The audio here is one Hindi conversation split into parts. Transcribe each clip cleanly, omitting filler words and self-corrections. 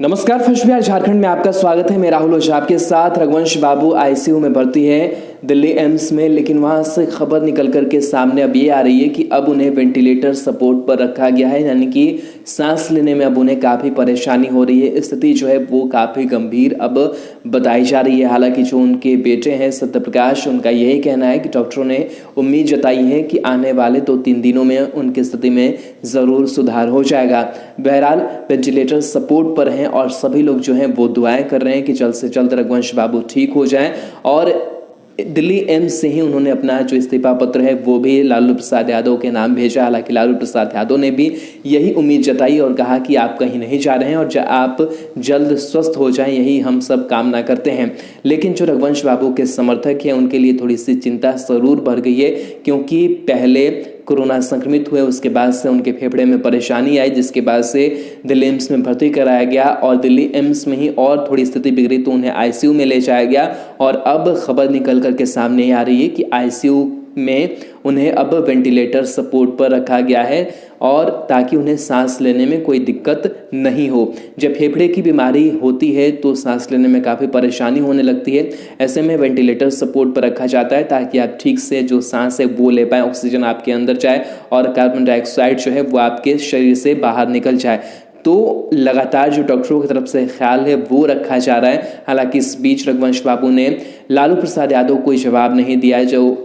नमस्कार, फर्स्ट बिहार झारखंड में आपका स्वागत है। मैं राहुल ओझा आपके साथ। रघुवंश बाबू आईसीयू में भर्ती है दिल्ली एम्स में, लेकिन वहां से खबर निकल करके सामने अब ये आ रही है कि अब उन्हें वेंटिलेटर सपोर्ट पर रखा गया है, यानी कि सांस लेने में अब उन्हें काफ़ी परेशानी हो रही है। स्थिति जो है वो काफ़ी गंभीर अब बताई जा रही है। हालांकि जो उनके बेटे हैं सत्यप्रकाश, उनका यही कहना है कि डॉक्टरों ने उम्मीद जताई है कि आने वाले 2-3 दिनों में उनकी स्थिति में ज़रूर सुधार हो जाएगा। बहरहाल वेंटिलेटर सपोर्ट पर हैं और सभी लोग जो हैं वो दुआएं कर रहे हैं कि जल्द से जल्द रघुवंश बाबू ठीक हो जाएं। और दिल्ली एम्स से ही उन्होंने अपना जो इस्तीफा पत्र है वो भी लालू प्रसाद यादव के नाम भेजा। हालांकि लालू प्रसाद यादव ने भी यही उम्मीद जताई और कहा कि आप कहीं नहीं जा रहे हैं और आप जल्द स्वस्थ हो जाएं, यही हम सब कामना करते हैं। लेकिन जो रघुवंश बाबू के समर्थक हैं उनके लिए थोड़ी सी चिंता ज़रूर बढ़ गई है, क्योंकि पहले कोरोना संक्रमित हुए, उसके बाद से उनके फेफड़े में परेशानी आई, जिसके बाद से दिल्ली एम्स में भर्ती कराया गया और दिल्ली एम्स में ही और थोड़ी स्थिति बिगड़ी तो उन्हें आईसीयू में ले जाया गया। और अब खबर निकल करके सामने आ रही है कि आईसीयू में उन्हें अब वेंटिलेटर सपोर्ट पर रखा गया है और ताकि उन्हें सांस लेने में कोई दिक्कत नहीं हो। जब फेफड़े की बीमारी होती है तो सांस लेने में काफ़ी परेशानी होने लगती है। ऐसे में वेंटिलेटर सपोर्ट पर रखा जाता है ताकि आप ठीक से जो सांस है वो ले पाएँ, ऑक्सीजन आपके अंदर जाए और कार्बन डाइऑक्साइड जो है वो आपके शरीर से बाहर निकल जाए। तो लगातार जो डॉक्टरों की तरफ से ख्याल है वो रखा जा रहा है। हालांकि इस बीच रघुवंश बाबू ने लालू प्रसाद यादव को जवाब नहीं दिया है। जो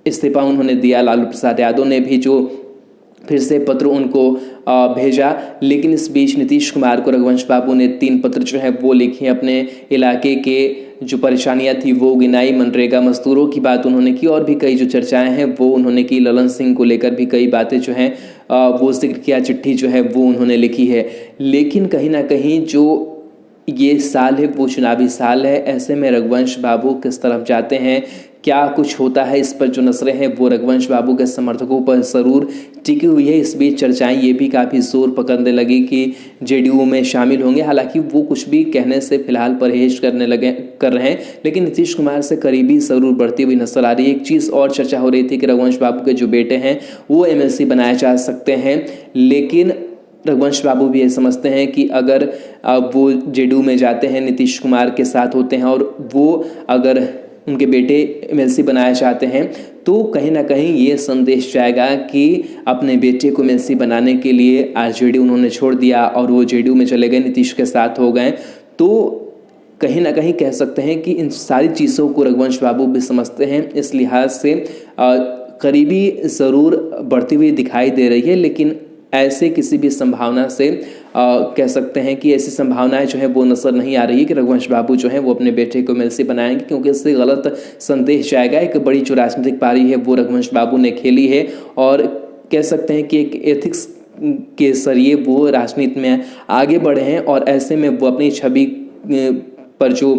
इस्तीफा उन्होंने दिया, लालू प्रसाद यादव ने भी जो फिर से पत्र उनको भेजा, लेकिन इस बीच नीतीश कुमार को रघुवंश बाबू ने 3 पत्र जो है वो लिखे। अपने इलाके के जो परेशानियां थी वो गिनाई, मनरेगा मजदूरों की बात उन्होंने की और भी कई जो चर्चाएं हैं वो उन्होंने की। ललन सिंह को लेकर भी कई बातें जो हैं वो जिक्र किया, चिट्ठी जो है वो उन्होंने लिखी है। लेकिन कहीं ना कहीं जो ये साल है वो चुनावी साल है। ऐसे में रघुवंश बाबू किस तरफ जाते हैं, क्या कुछ होता है, इस पर जो नजरें हैं वो रघुवंश बाबू के समर्थकों पर ज़रूर टिकी हुई है। इस बीच चर्चाएं ये भी काफ़ी जोर पकड़ने लगी कि जेडीयू में शामिल होंगे। हालांकि वो कुछ भी कहने से फिलहाल परहेज कर रहे हैं, लेकिन नीतीश कुमार से करीबी ज़रूर बढ़ती हुई नजर आ रही है। एक चीज़ और चर्चा हो रही थी कि रघुवंश बाबू के जो बेटे हैं वो एमएलसी बनाए जा सकते हैं, लेकिन रघुवंश बाबू भी ये समझते हैं कि अगर वो जेडीयू में जाते हैं, नीतीश कुमार के साथ होते हैं और वो अगर उनके बेटे एमएलसी बनाए चाहते हैं तो कहीं ना कहीं ये संदेश जाएगा कि अपने बेटे को एमएलसी बनाने के लिए आरजेडी उन्होंने छोड़ दिया और वो जेडीयू में चले गए, नीतीश के साथ हो गए। तो कहीं ना कहीं कह सकते हैं कि इन सारी चीज़ों को रघुवंश बाबू भी समझते हैं। इस लिहाज से करीबी ज़रूर बढ़ती हुई दिखाई दे रही है, लेकिन ऐसे किसी भी संभावना से कह सकते हैं कि ऐसी संभावनाएं जो है वो नजर नहीं आ रही है कि रघुवंश बाबू जो है वो अपने बेटे को एमएलसी बनाएंगे, क्योंकि इससे गलत संदेश जाएगा। एक बड़ी जो राजनीतिक पारी है वो रघुवंश बाबू ने खेली है और कह सकते हैं कि एक एथिक्स के जरिए वो राजनीति में आगे बढ़े हैं और ऐसे में वो अपनी छवि पर जो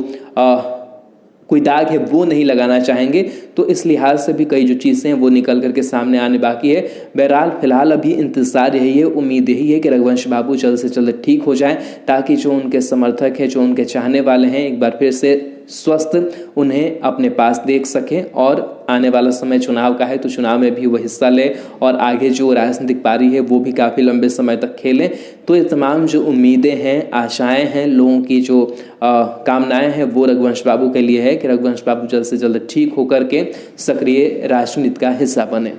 कोई दाग है वो नहीं लगाना चाहेंगे। तो इस लिहाज से भी कई जो चीज़ें हैं वो निकल करके सामने आने बाकी है। बहरहाल फिलहाल अभी इंतज़ार यही है, उम्मीद यही है कि रघुवंश बाबू जल्द से जल्द ठीक हो जाएं, ताकि जो उनके समर्थक हैं, जो उनके चाहने वाले हैं, एक बार फिर से स्वस्थ उन्हें अपने पास देख सकें। और आने वाला समय चुनाव का है तो चुनाव में भी वो हिस्सा ले और आगे जो राजनीतिक पारी है वो भी काफ़ी लंबे समय तक खेलें। तो ये तमाम जो उम्मीदें हैं, आशाएं हैं, लोगों की जो कामनाएं हैं वो रघुवंश बाबू के लिए है कि रघुवंश बाबू जल्द से जल्द ठीक होकर के सक्रिय राजनीति का हिस्सा बने।